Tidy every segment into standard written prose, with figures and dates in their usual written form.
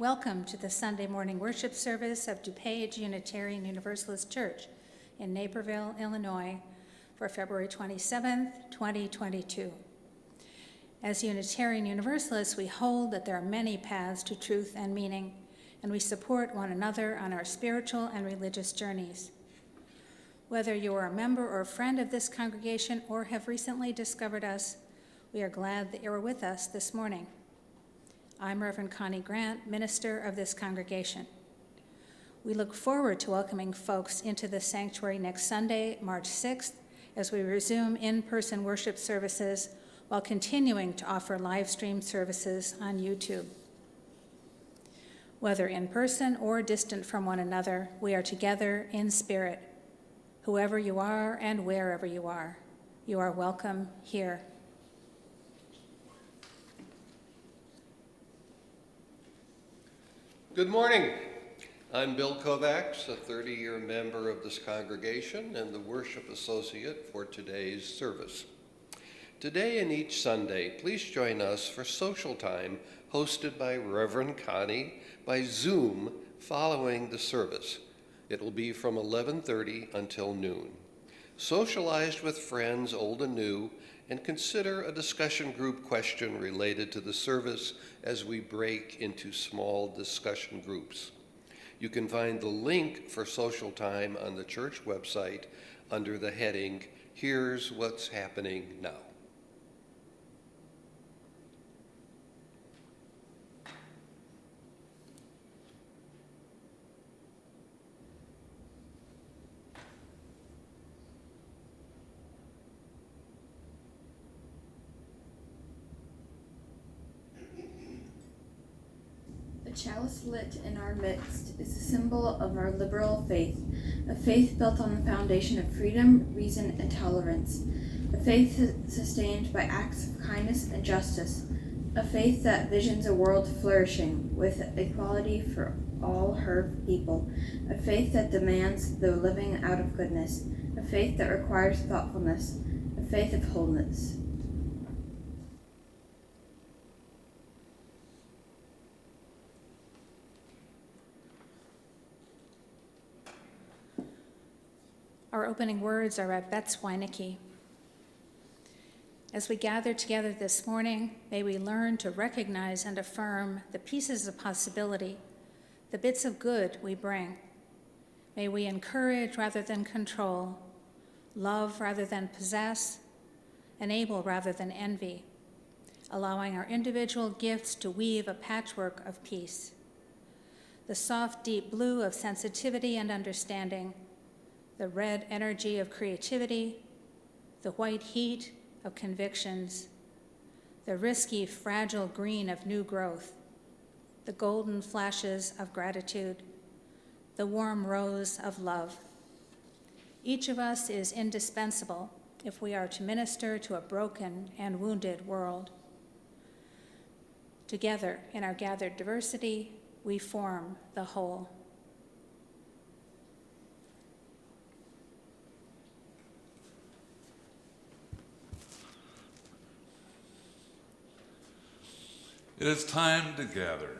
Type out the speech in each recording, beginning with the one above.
Welcome to the Sunday morning worship service of DuPage Unitarian Universalist Church in Naperville, Illinois for February 27th, 2022. As Unitarian Universalists, we hold that there are many paths to truth and meaning, and we support one another on our spiritual and religious journeys. Whether you are a member or a friend of this congregation or have recently discovered us, we are glad that you are with us this morning. I'm Reverend Connie Grant, minister of this congregation. We look forward to welcoming folks into the sanctuary next Sunday, March 6th, as we resume in-person worship services while continuing to offer live stream services on YouTube. Whether in person or distant from one another, we are together in spirit. Whoever you are and wherever you are welcome here. Good morning. I'm Bill Kovacs, a 30-year member of this congregation and the worship associate for today's service. Today and each Sunday, please join us for social time hosted by Reverend Connie by Zoom following the service. It will be from 11:30 until noon. Socialize with friends old and new and consider a discussion group question related to the service as we break into small discussion groups. You can find the link for social time on the church website under the heading, Here's What's Happening Now. The chalice lit in our midst is a symbol of our liberal faith, a faith built on the foundation of freedom, reason, and tolerance, a faith sustained by acts of kindness and justice, a faith that visions a world flourishing with equality for all her people, a faith that demands the living out of goodness, a faith that requires thoughtfulness, a faith of wholeness. Our opening words are by Betz Weinicke. As we gather together this morning, may we learn to recognize and affirm the pieces of possibility, the bits of good we bring. May we encourage rather than control, love rather than possess, enable rather than envy, allowing our individual gifts to weave a patchwork of peace. The soft, deep blue of sensitivity and understanding, the red energy of creativity, the white heat of convictions, the risky, fragile green of new growth, the golden flashes of gratitude, the warm rose of love. Each of us is indispensable if we are to minister to a broken and wounded world. Together, in our gathered diversity, we form the whole. It is time to gather.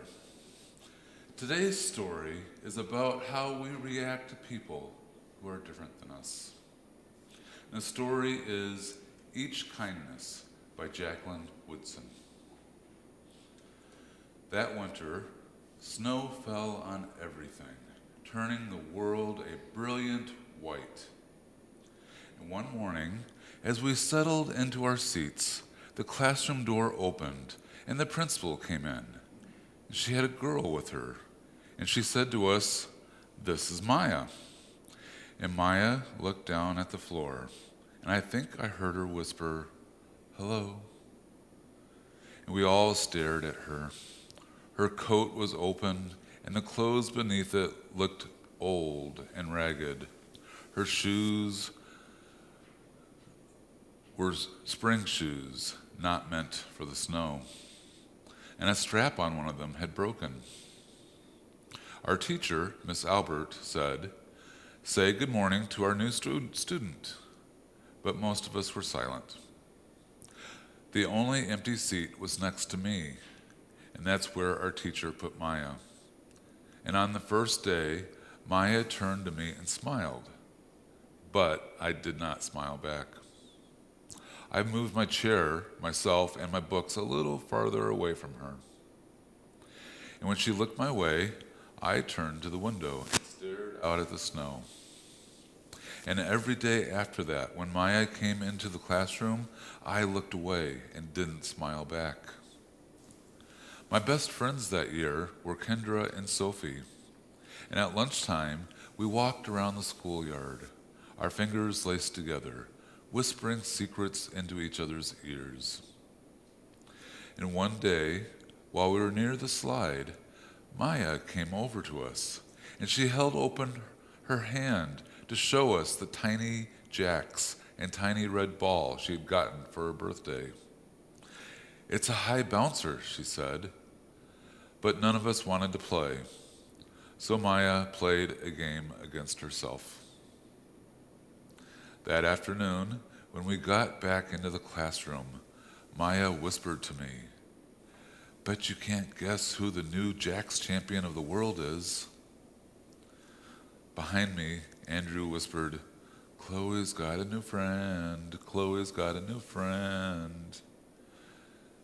Today's story is about how we react to people who are different than us. The story is Each Kindness by Jacqueline Woodson. That winter, snow fell on everything, turning the world a brilliant white. And one morning, as we settled into our seats, the classroom door opened and the principal came in. She had a girl with her, and she said to us, "This is Maya." And Maya looked down at the floor, and I think I heard her whisper, "Hello." And we all stared at her. Her coat was open, and the clothes beneath it looked old and ragged. Her shoes were spring shoes, not meant for the snow, and a strap on one of them had broken. Our teacher, Miss Albert, said, "Say good morning to our new student," but most of us were silent. The only empty seat was next to me, and that's where our teacher put Maya. And on the first day, Maya turned to me and smiled, but I did not smile back. I moved my chair, myself, and my books a little farther away from her. And when she looked my way, I turned to the window and stared out at the snow. And every day after that, when Maya came into the classroom, I looked away and didn't smile back. My best friends that year were Kendra and Sophie. And at lunchtime, we walked around the schoolyard, our fingers laced together, whispering secrets into each other's ears. And one day, while we were near the slide, Maya came over to us, and she held open her hand to show us the tiny jacks and tiny red ball she had gotten for her birthday. "It's a high bouncer," she said, but none of us wanted to play. So Maya played a game against herself. That afternoon, when we got back into the classroom, Maya whispered to me, "Bet you can't guess who the new Jacks champion of the world is." Behind me, Andrew whispered, "Chloe's got a new friend. Chloe's got a new friend."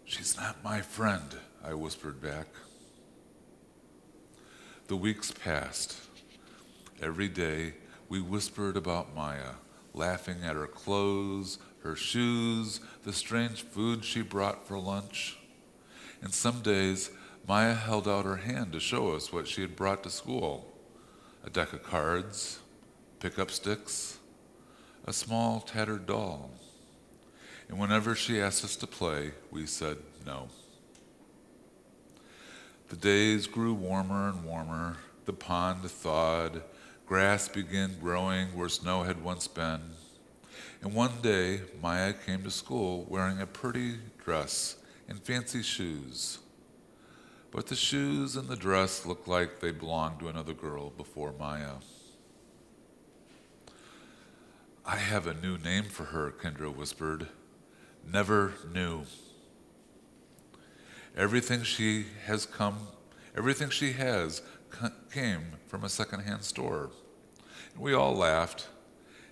"She's not my friend," I whispered back. The weeks passed. Every day, we whispered about Maya, laughing at her clothes, her shoes, the strange food she brought for lunch. And some days, Maya held out her hand to show us what she had brought to school: a deck of cards, pickup sticks, a small tattered doll. And whenever she asked us to play, we said no. The days grew warmer and warmer. The pond thawed. Grass began growing where snow had once been. And one day, Maya came to school wearing a pretty dress and fancy shoes. But the shoes and the dress looked like they belonged to another girl before Maya. "I have a new name for her," Kendra whispered. "Never Knew." Everything she has came from a secondhand store. And we all laughed,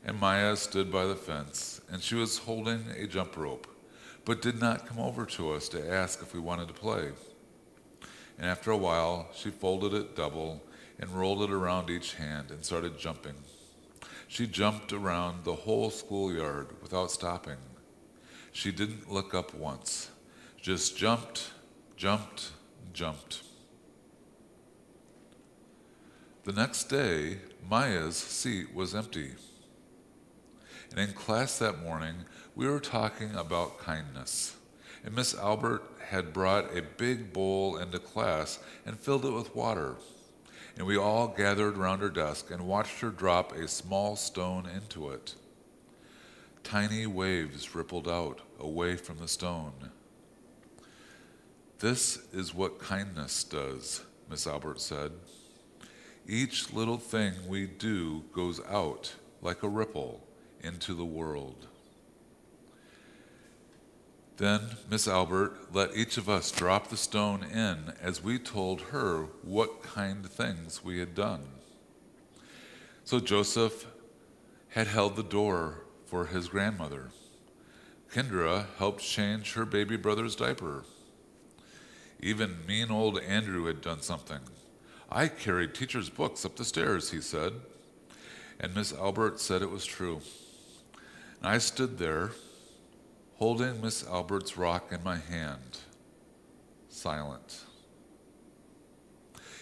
and Maya stood by the fence, and she was holding a jump rope, but did not come over to us to ask if we wanted to play. And after a while, she folded it double and rolled it around each hand and started jumping. She jumped around the whole schoolyard without stopping. She didn't look up once, just jumped, jumped, jumped. The next day, Maya's seat was empty. And in class that morning, we were talking about kindness. And Miss Albert had brought a big bowl into class and filled it with water. And we all gathered around her desk and watched her drop a small stone into it. Tiny waves rippled out away from the stone. "This is what kindness does," Miss Albert said. "Each little thing we do goes out like a ripple into the world." Then Miss Albert let each of us drop the stone in as we told her what kind things we had done. So Joseph had held the door for his grandmother. Kendra helped change her baby brother's diaper. Even mean old Andrew had done something. "I carried teacher's books up the stairs," he said. And Miss Albert said it was true. And I stood there, holding Miss Albert's rock in my hand, silent.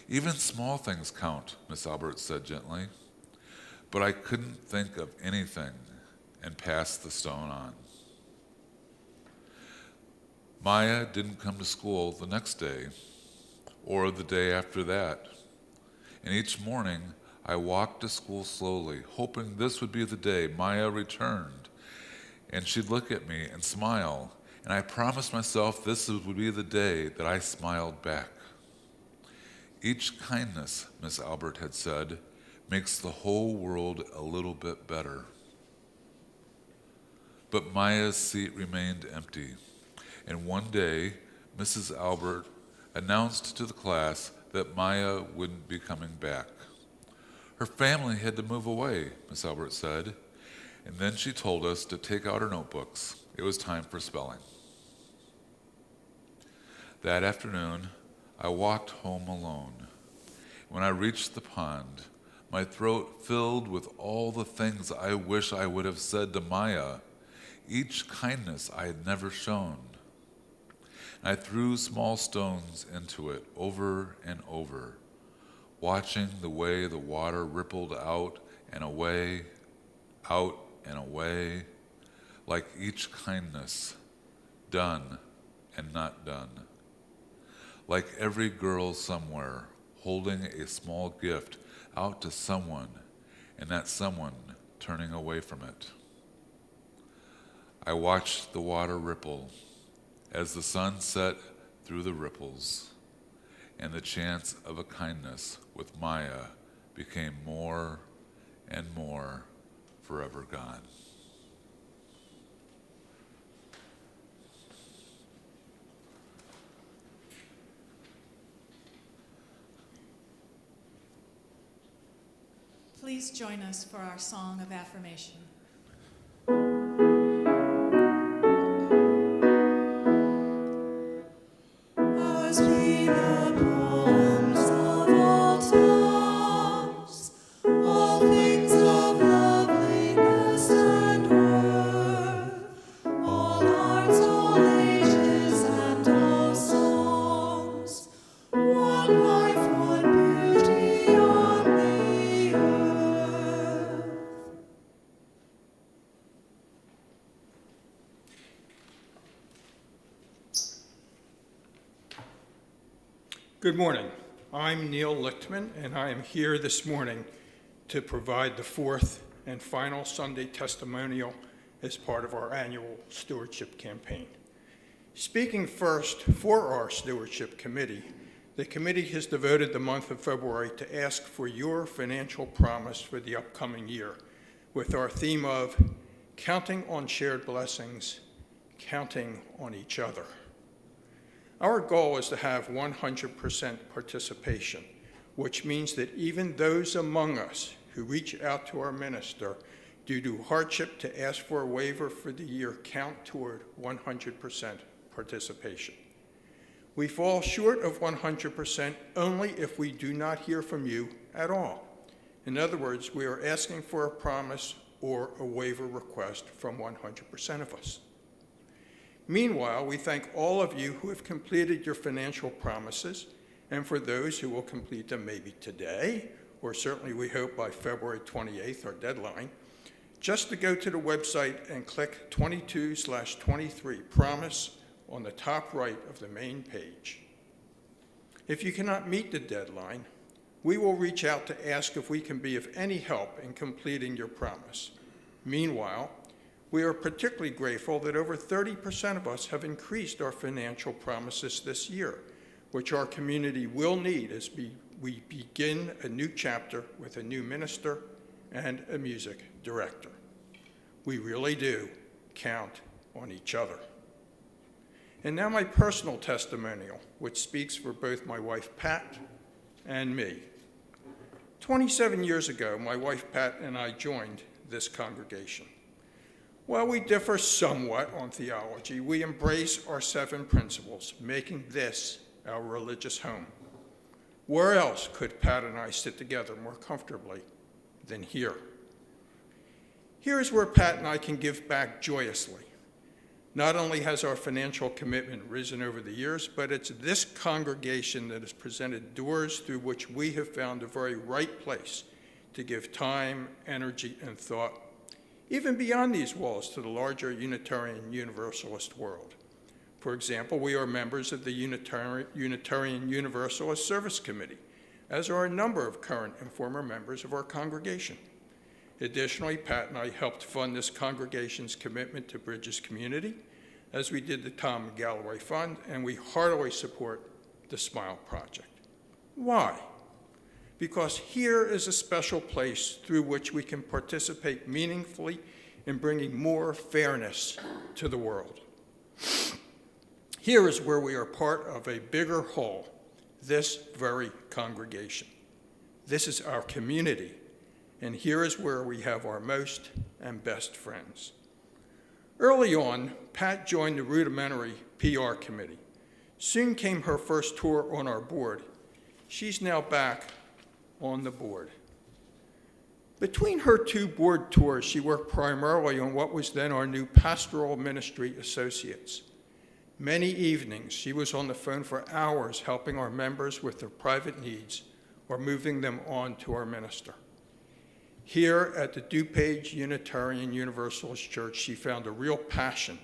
"Even small things count," Miss Albert said gently. But I couldn't think of anything and passed the stone on. Maya didn't come to school the next day or the day after that. And each morning, I walked to school slowly, hoping this would be the day Maya returned. And she'd look at me and smile, and I promised myself this would be the day that I smiled back. "Each kindness," Miss Albert had said, "makes the whole world a little bit better." But Maya's seat remained empty, and one day, Mrs. Albert announced to the class that Maya wouldn't be coming back. Her family had to move away, Miss Albert said, and then she told us to take out our notebooks. It was time for spelling. That afternoon, I walked home alone. When I reached the pond, my throat filled with all the things I wish I would have said to Maya, each kindness I had never shown. I threw small stones into it over and over, watching the way the water rippled out and away, like each kindness, done and not done. Like every girl somewhere holding a small gift out to someone, and that someone turning away from it. I watched the water ripple as the sun set through the ripples, and the chance of a kindness with Maya became more and more forever gone. Please join us for our song of affirmation. Ours be the poems of all tongues, all things of loveliness and worth, all arts, all ages, and all songs, one life, one beauty on the earth. Good morning. I'm Neil Lichtman, and I am here this morning to provide the fourth and final Sunday testimonial as part of our annual stewardship campaign. Speaking first for our stewardship committee, the committee has devoted the month of February to ask for your financial promise for the upcoming year, with our theme of counting on shared blessings, counting on each other. Our goal is to have 100% participation, which means that even those among us who reach out to our minister due to hardship to ask for a waiver for the year count toward 100% participation. We fall short of 100% only if we do not hear from you at all. In other words, we are asking for a promise or a waiver request from 100% of us. Meanwhile, we thank all of you who have completed your financial promises, and for those who will complete them maybe today, or certainly we hope by February 28th, our deadline, just to go to the website and click 22/23 Promise on the top right of the main page. If you cannot meet the deadline, we will reach out to ask if we can be of any help in completing your promise. Meanwhile, we are particularly grateful that over 30% of us have increased our financial promises this year, which our community will need as we begin a new chapter with a new minister and a music director. We really do count on each other. And now my personal testimonial, which speaks for both my wife Pat and me. 27 years ago, my wife Pat and I joined this congregation. While we differ somewhat on theology, we embrace our 7 principles, making this our religious home. Where else could Pat and I sit together more comfortably than here? Here is where Pat and I can give back joyously. Not only has our financial commitment risen over the years, but it's this congregation that has presented doors through which we have found the very right place to give time, energy, and thought, even beyond these walls, to the larger Unitarian Universalist world. For example, we are members of the Unitarian Universalist Service Committee, as are a number of current and former members of our congregation. Additionally, Pat and I helped fund this congregation's commitment to Bridges Community, as we did the Tom Galloway Fund, and we heartily support the Smile Project. Why? Because here is a special place through which we can participate meaningfully in bringing more fairness to the world. Here is where we are part of a bigger whole this very congregation. This is our community, and here is where we have our most and best friends. Early on, Pat joined the rudimentary PR committee. Soon came her first tour on our board. She's now back on the board. Between her 2 board tours, she worked primarily on what was then our new pastoral ministry associates. Many evenings, she was on the phone for hours helping our members with their private needs or moving them on to our minister. Here at the DuPage Unitarian Universalist Church, she found a real passion,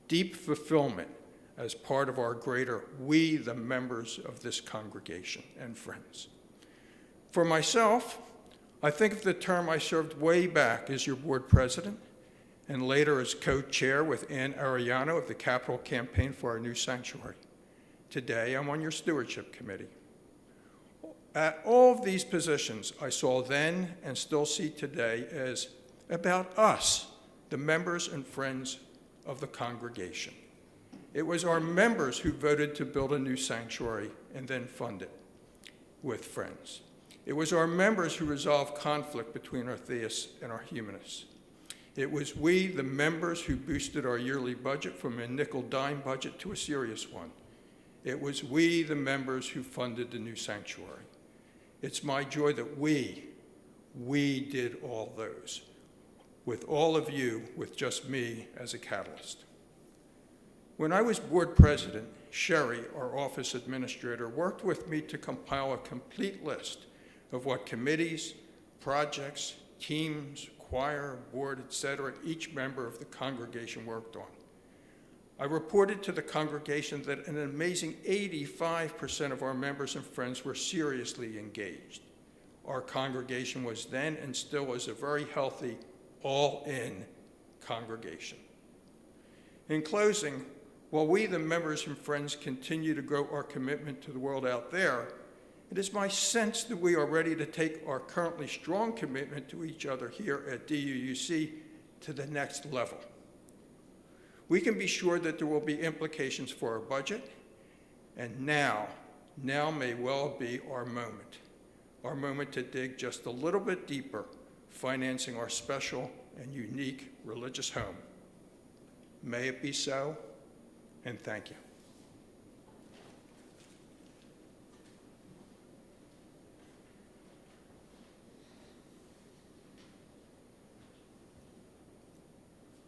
deep fulfillment as part of our greater we, the members of this congregation and friends. For myself, I think of the term I served way back as your board president and later as co-chair with Ann Arellano of the Capital Campaign for our new sanctuary. Today, I'm on your stewardship committee. At all of these positions, I saw then and still see today as about us, the members and friends of the congregation. It was our members who voted to build a new sanctuary and then fund it with friends. It was our members who resolved conflict between our theists and our humanists. It was we, the members, who boosted our yearly budget from a nickel-dime budget to a serious one. It was we, the members, who funded the new sanctuary. It's my joy that we did all those, with all of you, with just me as a catalyst. When I was board president, Sherry, our office administrator, worked with me to compile a complete list of what committees, projects, teams, choir, board, etc., each member of the congregation worked on. I reported to the congregation that an amazing 85% of our members and friends were seriously engaged. Our congregation was then and still is a very healthy, all-in congregation. In closing, while we, the members and friends, continue to grow our commitment to the world out there, it is my sense that we are ready to take our currently strong commitment to each other here at DUUC to the next level. We can be sure that there will be implications for our budget, and now may well be our moment to dig just a little bit deeper, financing our special and unique religious home. May it be so, and thank you.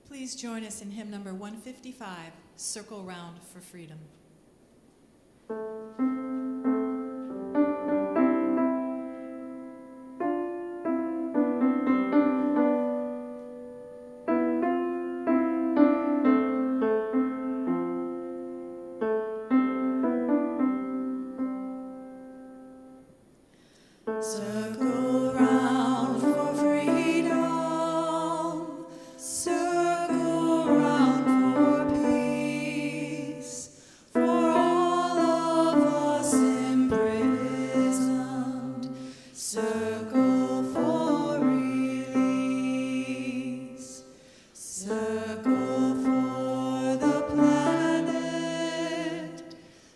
Please join us in hymn number 155, Circle Round for Freedom. Circle round for freedom, circle round for peace, for all of us imprisoned, circle for release, circle for the planet,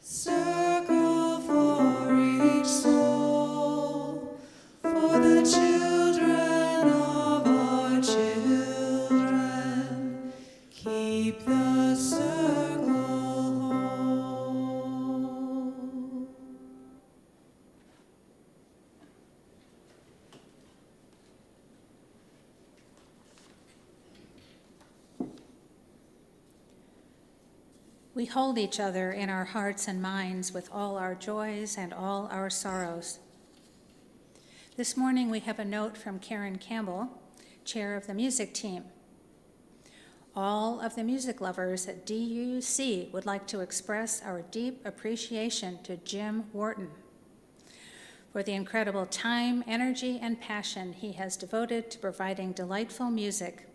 circle for each soul, for the children of our children, keep the circle whole. We hold each other in our hearts and minds with all our joys and all our sorrows. This morning we have a note from Karen Campbell, chair of the music team. All of the music lovers at DUC would like to express our deep appreciation to Jim Wharton for the incredible time, energy, and passion he has devoted to providing delightful music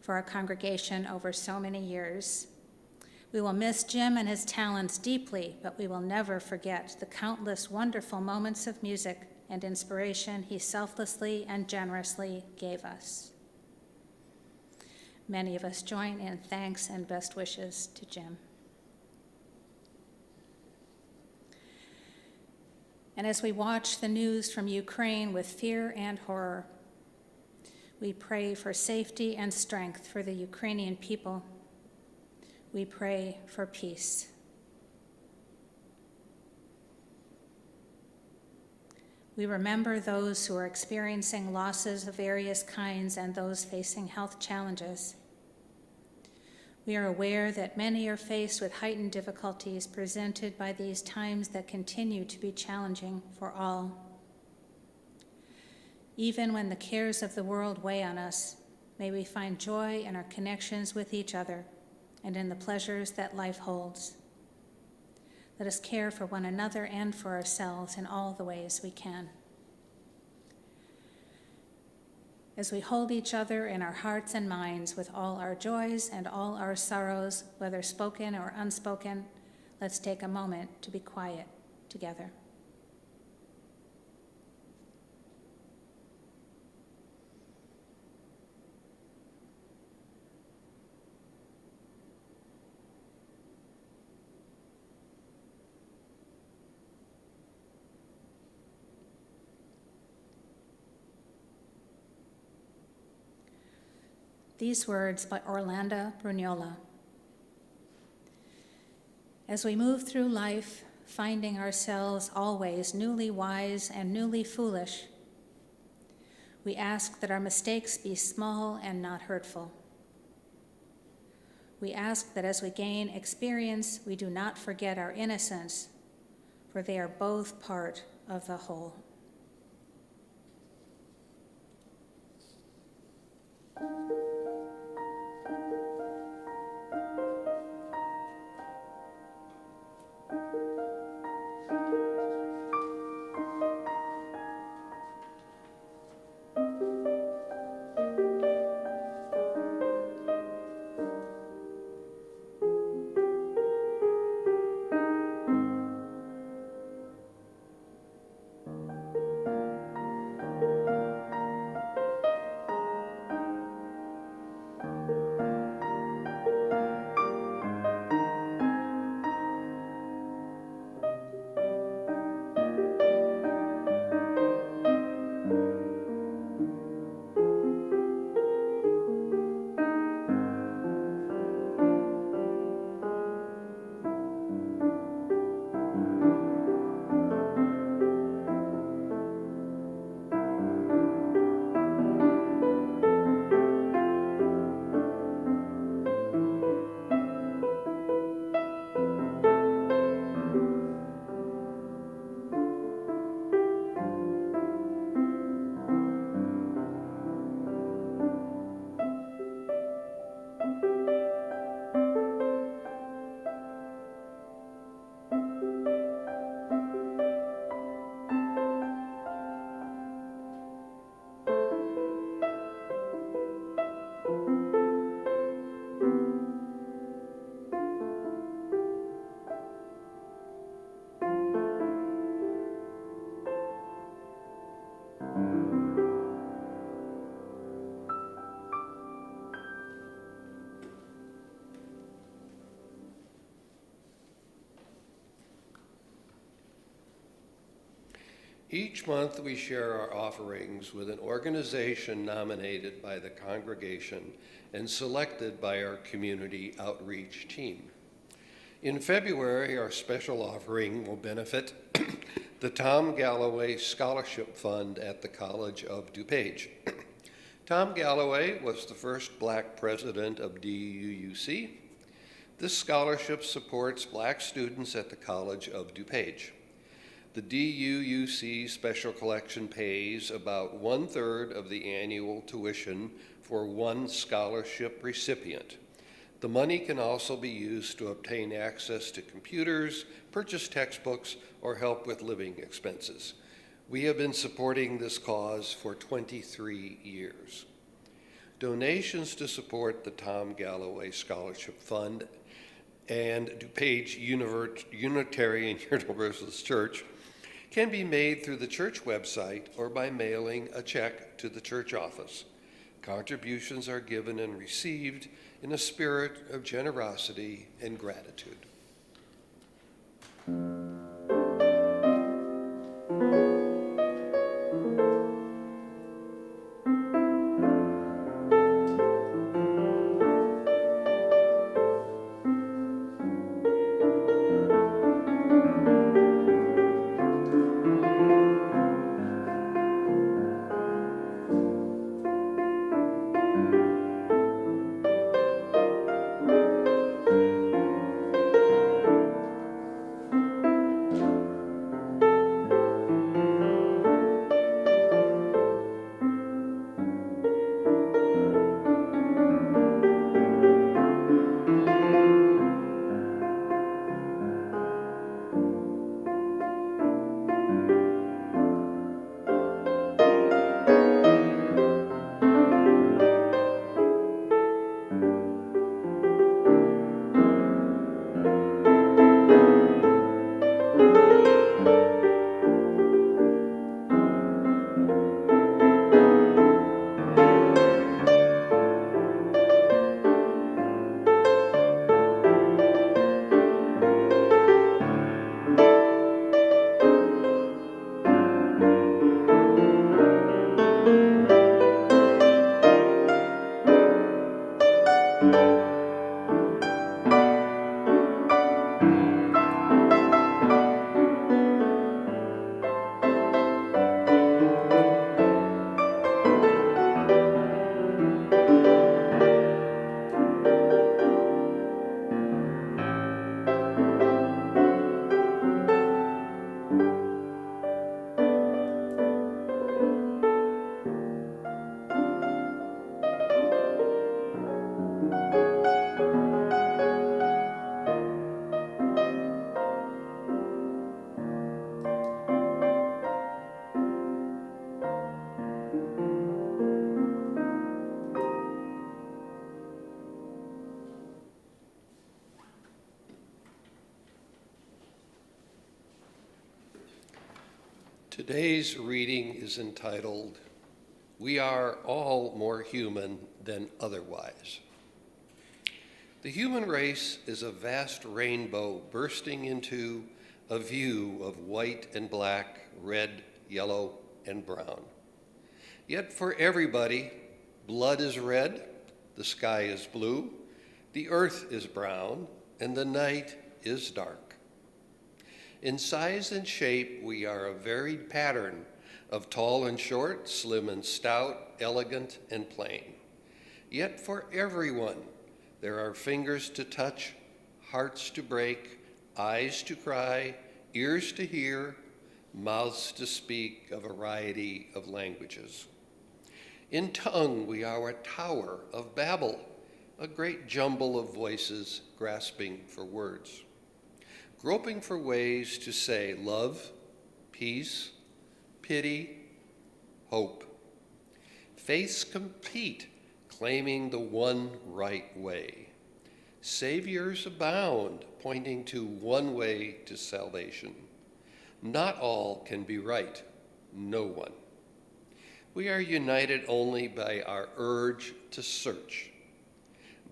for our congregation over so many years. We will miss Jim and his talents deeply, but we will never forget the countless wonderful moments of music and inspiration he selflessly and generously gave us. Many of us join in thanks and best wishes to Jim. And as we watch the news from Ukraine with fear and horror, we pray for safety and strength for the Ukrainian people. We pray for peace. We remember those who are experiencing losses of various kinds and those facing health challenges. We are aware that many are faced with heightened difficulties presented by these times that continue to be challenging for all. Even when the cares of the world weigh on us, may we find joy in our connections with each other and in the pleasures that life holds. Let us care for one another and for ourselves in all the ways we can. As we hold each other in our hearts and minds with all our joys and all our sorrows, whether spoken or unspoken, let's take a moment to be quiet together. These words by Orlando Brugnola. As we move through life, finding ourselves always newly wise and newly foolish, we ask that our mistakes be small and not hurtful. We ask that as we gain experience, we do not forget our innocence, for they are both part of the whole. Each month, we share our offerings with an organization nominated by the congregation and selected by our community outreach team. In February, our special offering will benefit the Tom Galloway Scholarship Fund at the College of DuPage. Tom Galloway was the first Black president of DUUC. This scholarship supports Black students at the College of DuPage. The DUUC Special Collection pays about 1/3 of the annual tuition for one scholarship recipient. The money can also be used to obtain access to computers, purchase textbooks, or help with living expenses. We have been supporting this cause for 23 years. Donations to support the Tom Galloway Scholarship Fund and DuPage Unitarian Universalist Church can be made through the church website or by mailing a check to the church office. Contributions are given and received in a spirit of generosity and gratitude. Today's reading is entitled, "We Are All More Human Than Otherwise." The human race is a vast rainbow bursting into a view of white and black, red, yellow, and brown. Yet for everybody, blood is red, the sky is blue, the earth is brown, and the night is dark. In size and shape, we are a varied pattern of tall and short, slim and stout, elegant and plain. Yet for everyone, there are fingers to touch, hearts to break, eyes to cry, ears to hear, mouths to speak a variety of languages. In tongue, we are a tower of Babel, a great jumble of voices grasping for words, groping for ways to say love, peace, pity, hope. Faiths compete, claiming the one right way. Saviors abound, pointing to one way to salvation. Not all can be right, no one. We are united only by our urge to search.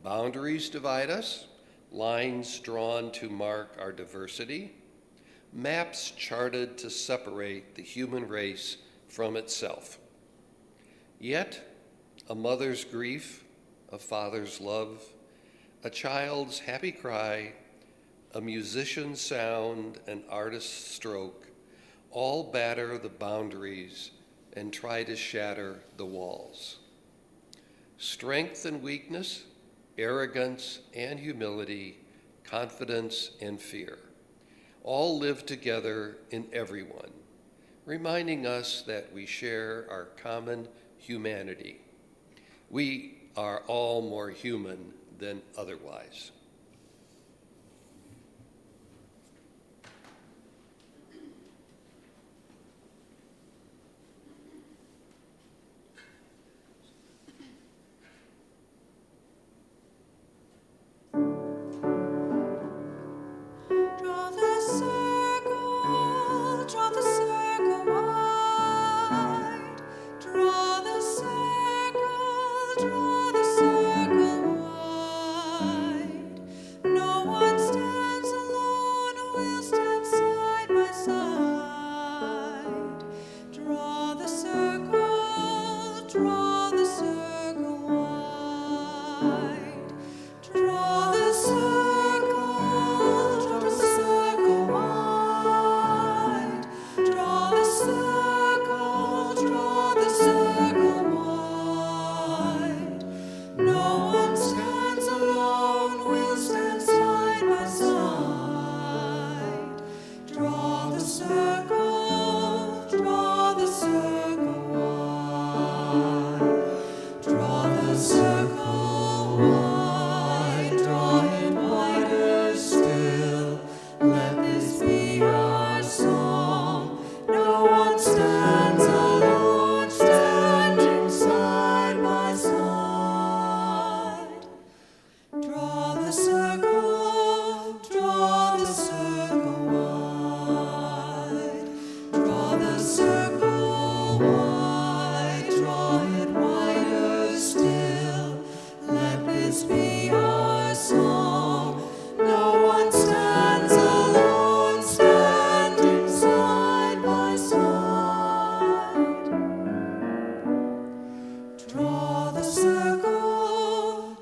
Boundaries divide us, lines drawn to mark our diversity, maps charted to separate the human race from itself. Yet, a mother's grief, a father's love, a child's happy cry, a musician's sound, an artist's stroke, all batter the boundaries and try to shatter the walls. Strength and weakness, arrogance and humility, confidence and fear, all live together in everyone, reminding us that we share our common humanity. We are all more human than otherwise. Draw the circle wide. Draw the circle wide. No one stands alone, we'll stand side by side. Draw the circle wide. Draw the circle wide. Draw the circle wide. No one stands alone, we'll stand side by side. Draw the circle wide. Draw the circle wide, draw it wider still. Let this be our song. No one stands alone, standing side by side. Draw the circle wide. Draw the circle wide, draw it wider still. Let this be our song. No one stands alone, standing side by side. Draw the circle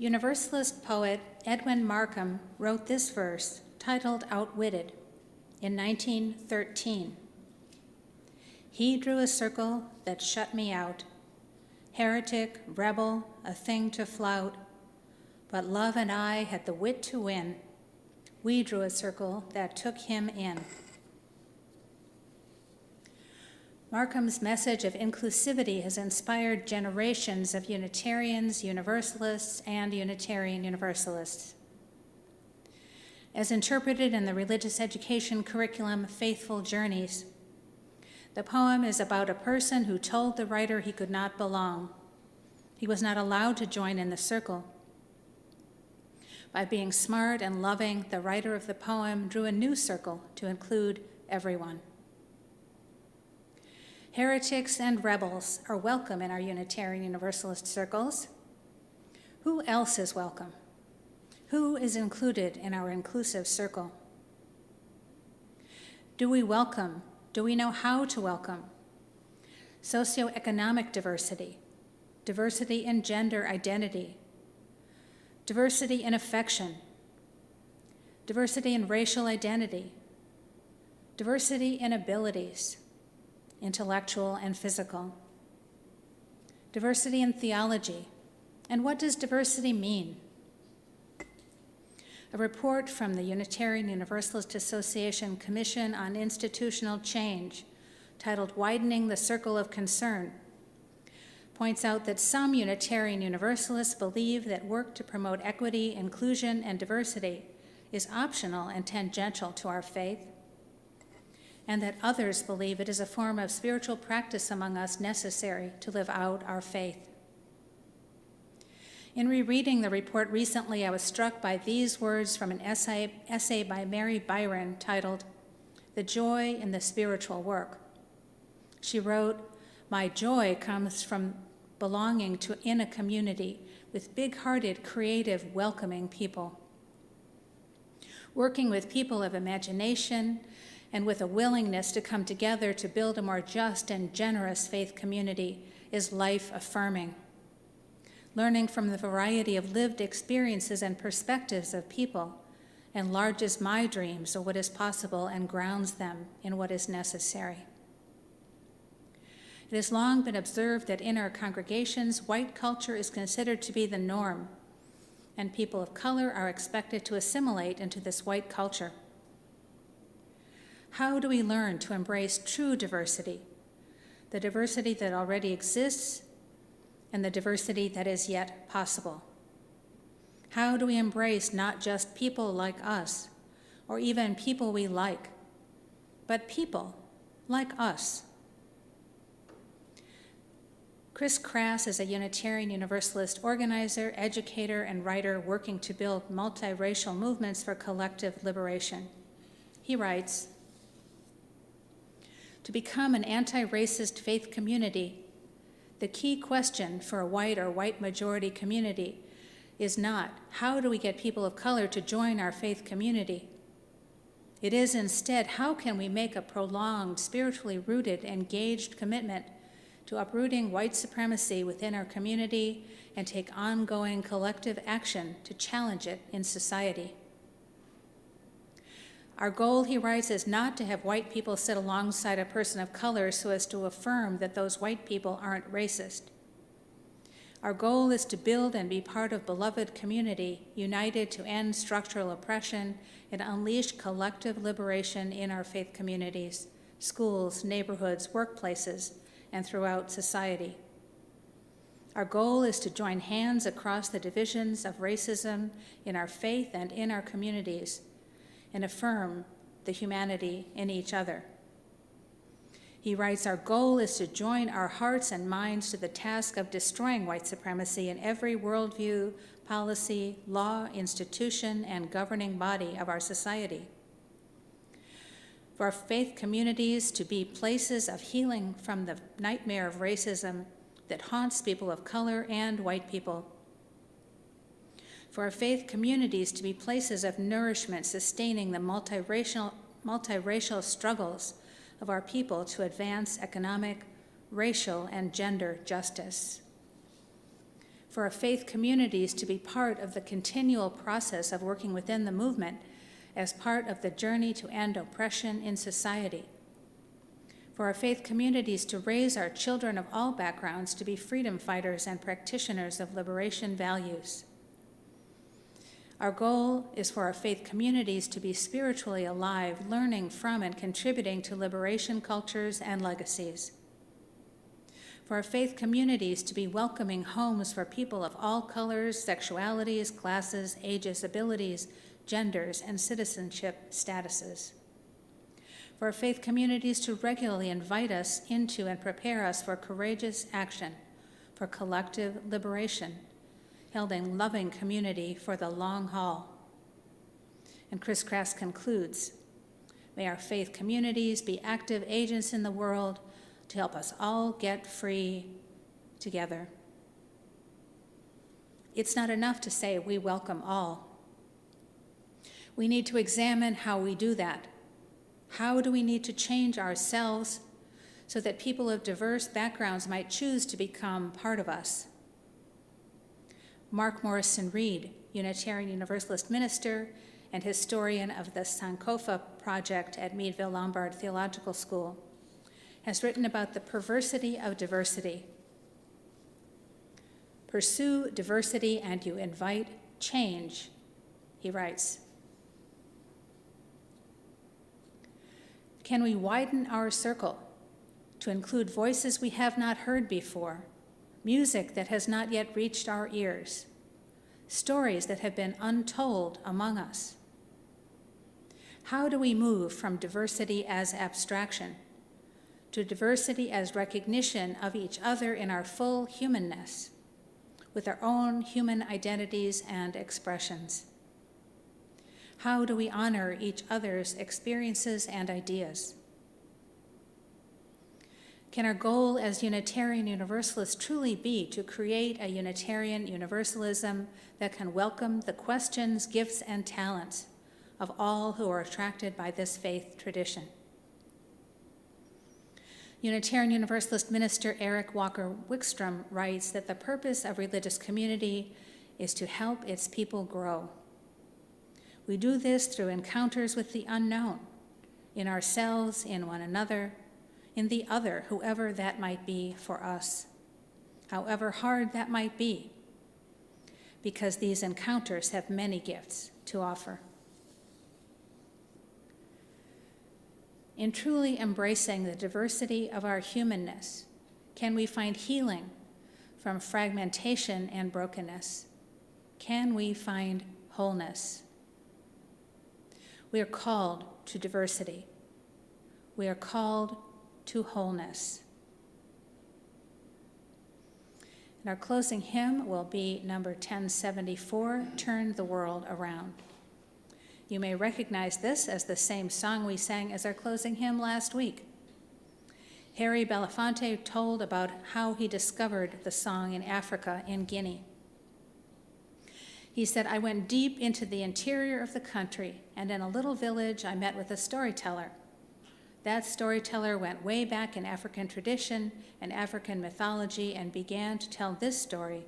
Universalist poet Edwin Markham wrote this verse, titled Outwitted, in 1913. He drew a circle that shut me out, heretic, rebel, a thing to flout, but love and I had the wit to win. We drew a circle that took him in. Markham's message of inclusivity has inspired generations of Unitarians, Universalists, and Unitarian Universalists. As interpreted in the religious education curriculum Faithful Journeys, the poem is about a person who told the writer he could not belong. He was not allowed to join in the circle. By being smart and loving, the writer of the poem drew a new circle to include everyone. Heretics and rebels are welcome in our Unitarian Universalist circles. Who else is welcome? Who is included in our inclusive circle? Do we welcome? Do we know how to welcome? Socioeconomic diversity, diversity in gender identity, diversity in affection, diversity in racial identity, diversity in abilities, intellectual and physical, diversity in theology. And what does diversity mean? A report from the Unitarian Universalist Association Commission on Institutional Change, titled Widening the Circle of Concern, points out that some Unitarian Universalists believe that work to promote equity, inclusion, and diversity is optional and tangential to our faith, and that others believe it is a form of spiritual practice among us necessary to live out our faith. In rereading the report recently, I was struck by these words from an essay by Mary Byron titled, The Joy in the Spiritual Work. She wrote, "My joy comes from belonging in a community with big-hearted, creative, welcoming people. Working with people of imagination and with a willingness to come together to build a more just and generous faith community is life-affirming. Learning from the variety of lived experiences and perspectives of people enlarges my dreams of what is possible and grounds them in what is necessary." It has long been observed that in our congregations, white culture is considered to be the norm, and people of color are expected to assimilate into this white culture. How do we learn to embrace true diversity, the diversity that already exists and the diversity that is yet possible? How do we embrace not just people like us, or even people we like, but people like us? Chris Crass is a Unitarian Universalist organizer, educator, and writer working to build multiracial movements for collective liberation. He writes, "To become an anti-racist faith community, the key question for a white or white majority community is not, how do we get people of color to join our faith community? It is instead, how can we make a prolonged, spiritually rooted, engaged commitment to uprooting white supremacy within our community and take ongoing collective action to challenge it in society? Our goal," he writes, "is not to have white people sit alongside a person of color so as to affirm that those white people aren't racist. Our goal is to build and be part of beloved community, united to end structural oppression and unleash collective liberation in our faith communities, schools, neighborhoods, workplaces, and throughout society. Our goal is to join hands across the divisions of racism in our faith and in our communities and affirm the humanity in each other." He writes, "Our goal is to join our hearts and minds to the task of destroying white supremacy in every worldview, policy, law, institution, and governing body of our society. For our faith communities to be places of healing from the nightmare of racism that haunts people of color and white people. For our faith communities to be places of nourishment, sustaining the multiracial struggles of our people to advance economic, racial, and gender justice. For for our faith communities to be part of the continual process of working within the movement as part of the journey to end oppression in society. For our faith communities to raise our children of all backgrounds to be freedom fighters and practitioners of liberation values. Our goal is for our faith communities to be spiritually alive, learning from and contributing to liberation cultures and legacies. For our faith communities to be welcoming homes for people of all colors, sexualities, classes, ages, abilities, genders, and citizenship statuses. For our faith communities to regularly invite us into and prepare us for courageous action, for collective liberation, held in loving community for the long haul. And Chris Crass concludes, may our faith communities be active agents in the world to help us all get free together. It's not enough to say we welcome all. We need to examine how we do that. How do we need to change ourselves so that people of diverse backgrounds might choose to become part of us? Mark Morrison Reed, Unitarian Universalist minister and historian of the Sankofa Project at Meadville Lombard Theological School, has written about the perversity of diversity. Pursue diversity and you invite change, he writes. Can we widen our circle to include voices we have not heard before, music that has not yet reached our ears, stories that have been untold among us? How do we move from diversity as abstraction to diversity as recognition of each other in our full humanness, with our own human identities and expressions? How do we honor each other's experiences and ideas? Can our goal as Unitarian Universalists truly be to create a Unitarian Universalism that can welcome the questions, gifts, and talents of all who are attracted by this faith tradition? Unitarian Universalist minister Eric Walker Wickstrom writes that the purpose of religious community is to help its people grow. We do this through encounters with the unknown, in ourselves, in one another, in the other, whoever that might be for us, however hard that might be, because these encounters have many gifts to offer. In truly embracing the diversity of our humanness, can we find healing from fragmentation and brokenness? Can we find wholeness? We are called to diversity. We are called to wholeness. And our closing hymn will be number 1074, Turn the World Around. You may recognize this as the same song we sang as our closing hymn last week. Harry Belafonte told about how he discovered the song in Africa, in Guinea. He said, I went deep into the interior of the country, and in a little village I met with a storyteller. That storyteller went way back in African tradition and African mythology and began to tell this story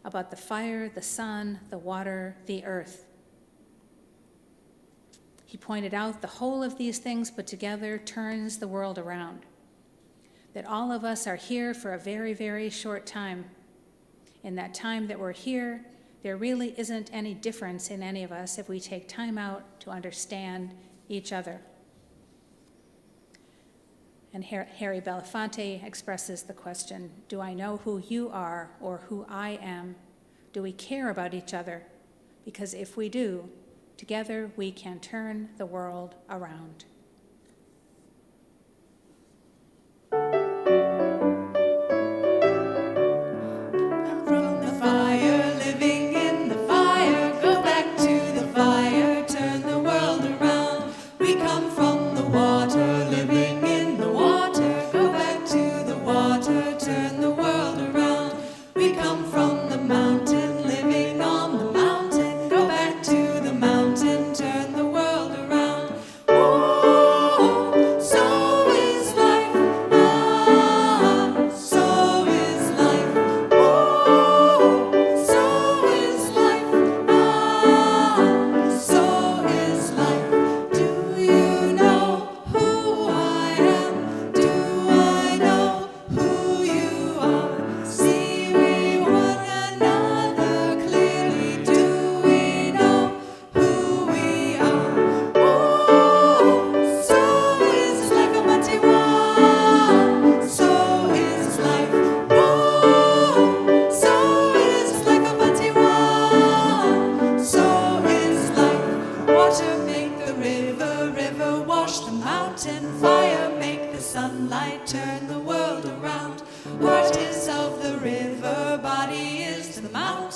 about the fire, the sun, the water, the earth. He pointed out the whole of these things put together turns the world around, that all of us are here for a very, very short time. In that time that we're here, there really isn't any difference in any of us if we take time out to understand each other. And Harry Belafonte expresses the question, do I know who you are or who I am? Do we care about each other? Because if we do, together we can turn the world around. From the fire, living in the fire, go back to the fire, turn the world around. We come from the water, living in the water, go back to the water, turn the world around. We come from the mountain, living on the mountain, go back to the mountain, turn the world around. Whoa.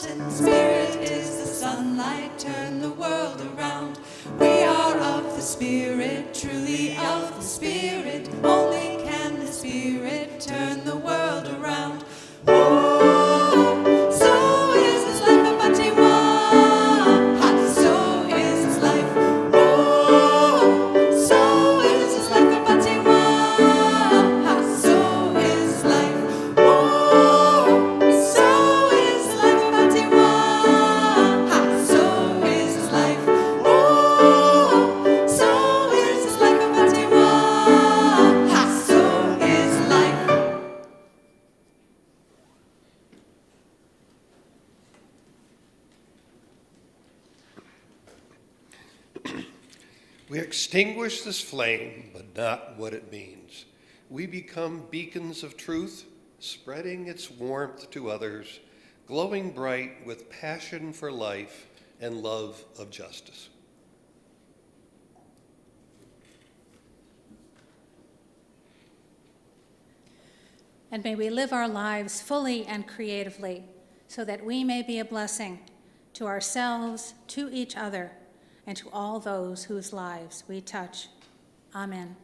and Spirit is the sunlight, turn the world around. We are of the Spirit, truly of the Spirit. Only can the Spirit turn the world around. Ooh, so is this life a Batiwa. Ha, so is this life. Ooh, so is this life a Batiwa. Ha, so is this life. Ooh, so is this life a Batiwa. Ha, so is this life. Ooh, so is this life a Batiwa. Ha, so is life. We extinguish this flame, but not what it means. We become beacons of truth, spreading its warmth to others, glowing bright with passion for life and love of justice. And may we live our lives fully and creatively so that we may be a blessing to ourselves, to each other, and to all those whose lives we touch. Amen.